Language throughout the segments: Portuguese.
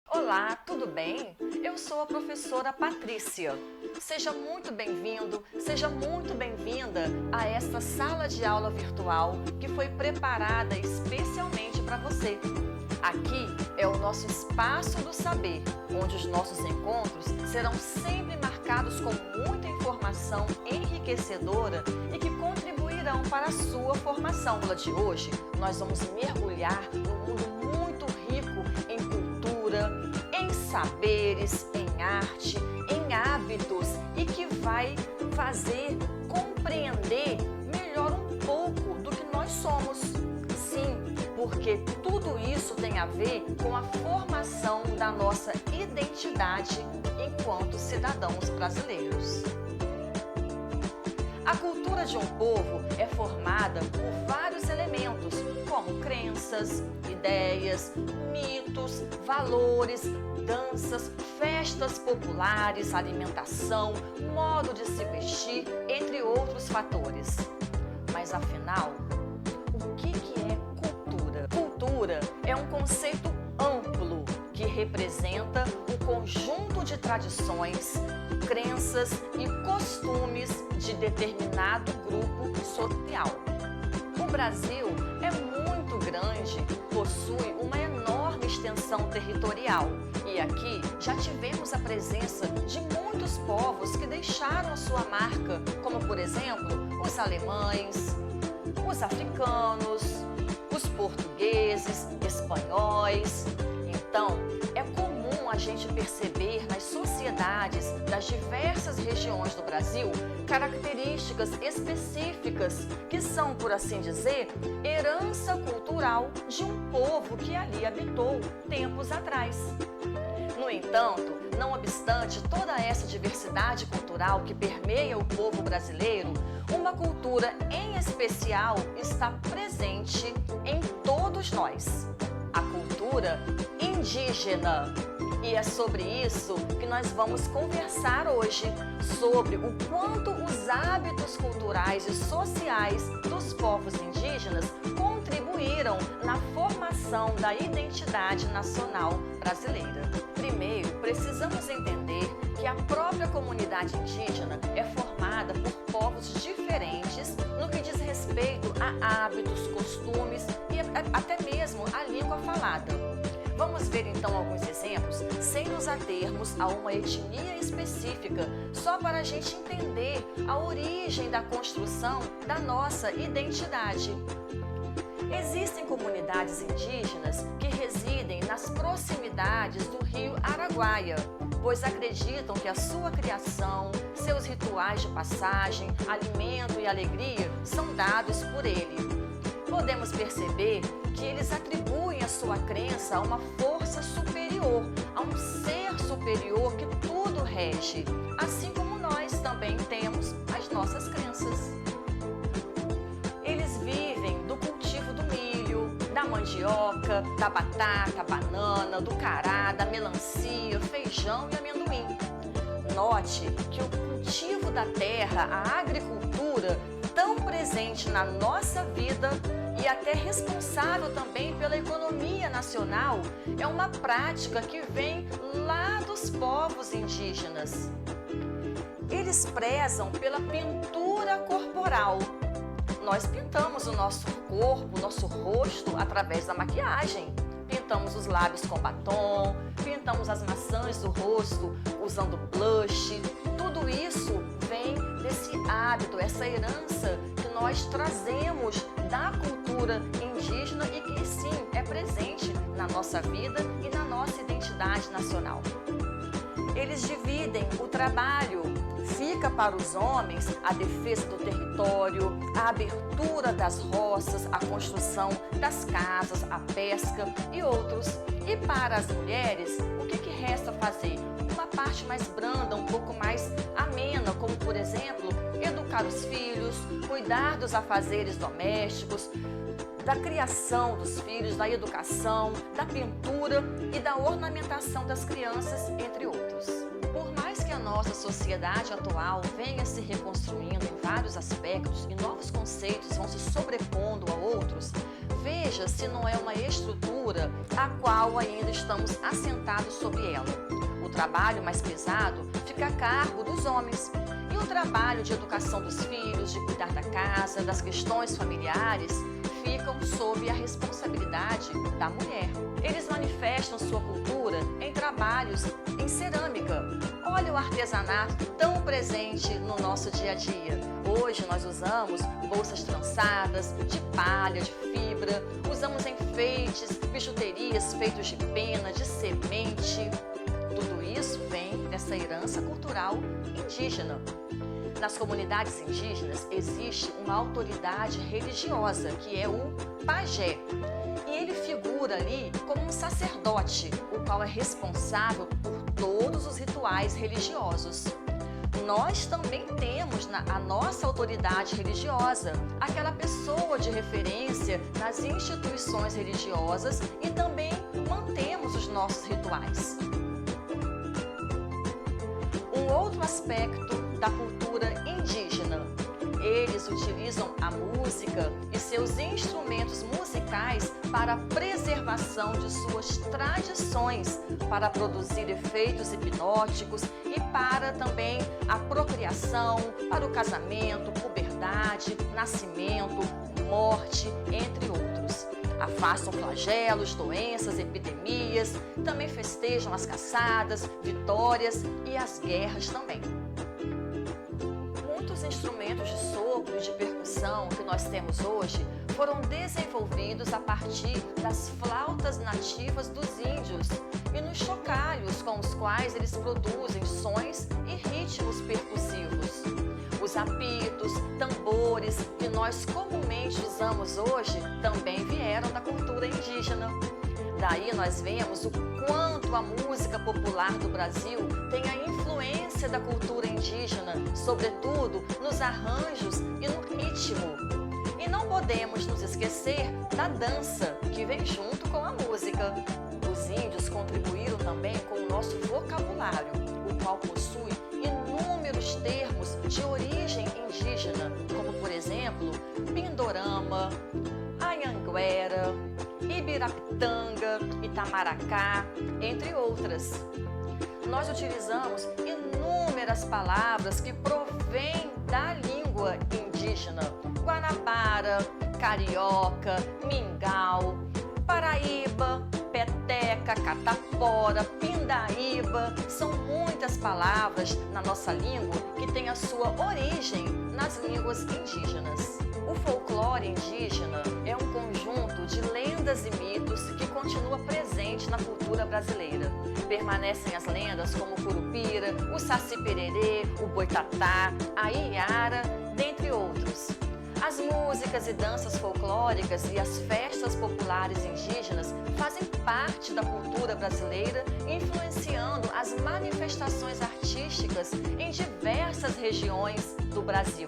Olá, tudo bem? Eu sou a professora Patrícia. Seja muito bem-vindo, seja muito bem-vinda a esta sala de aula virtual que foi preparada especialmente para você. Aqui é o nosso espaço do saber, onde os nossos encontros serão sempre marcados com muita informação enriquecedora e que contribuirão para a sua formação. Na aula de hoje, nós vamos mergulhar num mundo muito rico em cultura, em saberes, em arte, em hábitos e que vai fazer compreender melhor um pouco do que nós somos. Sim, porque tudo isso tem a ver com a formação da nossa identidade enquanto cidadãos brasileiros. A cultura de um povo é formada por vários elementos, como crenças, ideias, mitos, valores, danças, festas populares, alimentação, modo de se vestir, entre outros fatores. Mas afinal, o que é cultura? Cultura é um conceito amplo que representa o conjunto de tradições, crenças e costumes de determinado grupo social. O Brasil é muito grande, possui uma enorme extensão territorial e aqui já tivemos a presença de muitos povos que deixaram a sua marca, como por exemplo os alemães, os africanos, os portugueses, espanhóis. Então, é comum a gente perceber nas sociedades das diversas regiões do Brasil características específicas que são, por assim dizer, herança cultural de um povo que ali habitou tempos atrás. No entanto, não obstante toda essa diversidade cultural que permeia o povo brasileiro, uma cultura em especial está presente em todos nós. A cultura indígena. E é sobre isso que nós vamos conversar hoje, sobre o quanto os hábitos culturais e sociais dos povos indígenas contribuíram na formação da identidade nacional brasileira. Primeiro, precisamos entender que a própria comunidade indígena é formada por povos diferentes no que diz respeito a hábitos, costumes e até mesmo a língua falada. Vamos ver então alguns exemplos, sem nos atermos a uma etnia específica, só para a gente entender a origem da construção da nossa identidade. Existem comunidades indígenas que residem nas proximidades do rio Araguaia, pois acreditam que a sua criação, seus rituais de passagem, alimento e alegria são dados por ele. Podemos perceber que eles atribuem a sua crença a uma força superior, a um ser superior que tudo rege, assim como nós também temos as nossas crenças. Eles vivem do cultivo do milho, da mandioca, da batata, banana, do cará, da melancia, feijão e amendoim. Note que o cultivo da terra, a agricultura, tão presente na nossa vida e até responsável também pela economia nacional, é uma prática que vem lá dos povos indígenas. Eles prezam pela pintura corporal. Nós pintamos o nosso corpo, o nosso rosto através da maquiagem. Pintamos os lábios com batom, pintamos as maçãs do rosto usando blush. Tudo isso vem desse hábito, essa herança que nós trazemos da cultura indígena e que sim é presente na nossa vida e na nossa identidade nacional. Eles dividem o trabalho. Fica para os homens a defesa do território, a abertura das roças, a construção das casas, a pesca e outros. E para as mulheres, o que resta fazer? Uma parte mais branda, um pouco mais amena, como por exemplo, educar os filhos, cuidar dos afazeres domésticos, da criação dos filhos, da educação, da pintura e da ornamentação das crianças, entre outros. Por mais que a nossa sociedade atual venha se reconstruindo em vários aspectos e novos conceitos vão se sobrepondo a outros, veja igreja se não é uma estrutura a qual ainda estamos assentados sobre ela? O trabalho mais pesado fica a cargo dos homens. E o trabalho de educação dos filhos, de cuidar da casa, das questões familiares, ficam sob a responsabilidade da mulher. Eles manifestam sua cultura em trabalhos em cerâmica. Olha o artesanato tão presente no nosso dia a dia. Hoje nós usamos bolsas trançadas, de palha, de fibra, usamos enfeites, bijuterias feitos de pena, de semente. Tudo isso vem dessa herança cultural indígena. Nas comunidades indígenas existe uma autoridade religiosa, que é o pajé. E ele figura ali como um sacerdote, o qual é responsável por todos os rituais religiosos. Nós também temos a nossa autoridade religiosa, aquela pessoa de referência nas instituições religiosas, e também mantemos os nossos rituais. Um outro aspecto da cultura indígena: eles utilizam a música e seus instrumentos musicais para a preservação de suas tradições, para produzir efeitos hipnóticos e para também a procriação, para o casamento, puberdade, nascimento, morte, entre outros. Afastam flagelos, doenças, epidemias, também festejam as caçadas, vitórias e as guerras também. Muitos instrumentos de sopro e de percussão que nós temos hoje foram desenvolvidos a partir das flautas nativas dos índios e nos chocalhos com os quais eles produzem sons e ritmos percussivos. Os apitos, tambores que nós comumente usamos hoje também vieram da cultura indígena. Daí nós vemos o quanto a música popular do Brasil tem a influência da cultura indígena, sobretudo nos arranjos e no ritmo. E não podemos nos esquecer da dança, que vem junto com a música. Os índios contribuíram também com o nosso vocabulário, o qual possui inúmeros termos de origem indígena, como por exemplo, pindorama, anhanguera, ibirapitanga, itamaracá, entre outras. Nós utilizamos inúmeras palavras que provêm da língua indígena: guanabara, carioca, mingau, paraíba, peteca, catapora, pindaíba. São muitas palavras na nossa língua que têm a sua origem nas línguas indígenas. O folclore indígena é um conjunto de lendas e mitos que continua presente na cultura brasileira. Permanecem as lendas como o curupira, o saci-pererê, o boitatá, a iara, dentre outros. As músicas e danças folclóricas e as festas populares indígenas fazem parte da cultura brasileira, influenciando as manifestações artísticas em diversas regiões do Brasil.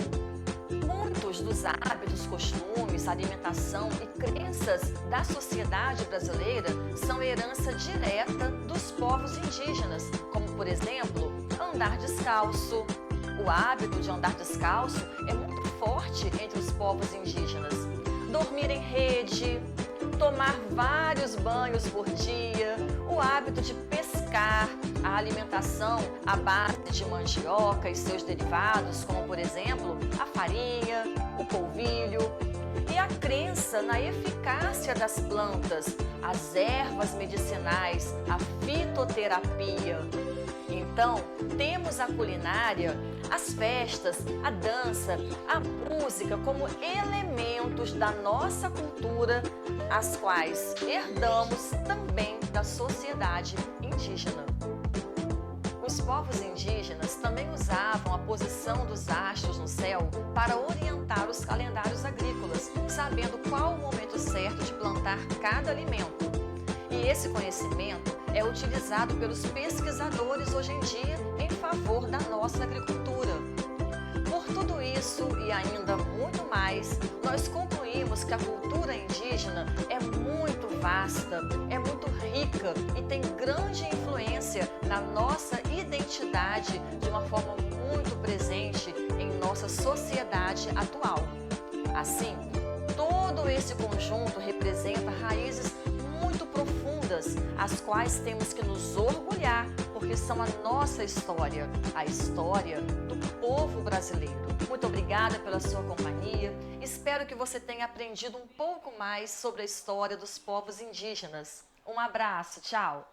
Muitos dos hábitos, costumes, alimentação e crenças da sociedade brasileira são herança direta dos povos indígenas, como, por exemplo, andar descalço. O hábito de andar descalço é muito forte entre os povos indígenas. Dormir em rede, tomar vários banhos por dia, o hábito de pescar, a alimentação à base de mandioca e seus derivados, como por exemplo a farinha, o polvilho, e a crença na eficácia das plantas, as ervas medicinais, a fitoterapia. Então, temos a culinária, as festas, a dança, a música como elementos da nossa cultura, as quais herdamos também da sociedade indígena. Os povos indígenas também usavam a posição dos astros no céu para orientar os calendários agrícolas, sabendo qual o momento certo de plantar cada alimento. E esse conhecimento é utilizado pelos pesquisadores hoje em dia em favor da nossa agricultura. Por tudo isso e ainda muito mais, nós concluímos que a cultura indígena é muito vasta, é muito rica e tem grande influência na nossa identidade de uma forma muito presente em nossa sociedade atual. Assim, todo Todo esse conjunto representa raízes muito profundas, as quais temos que nos orgulhar, porque são a nossa história, a história do povo brasileiro. Muito obrigada pela sua companhia. Espero que você tenha aprendido um pouco mais sobre a história dos povos indígenas. Um abraço, tchau!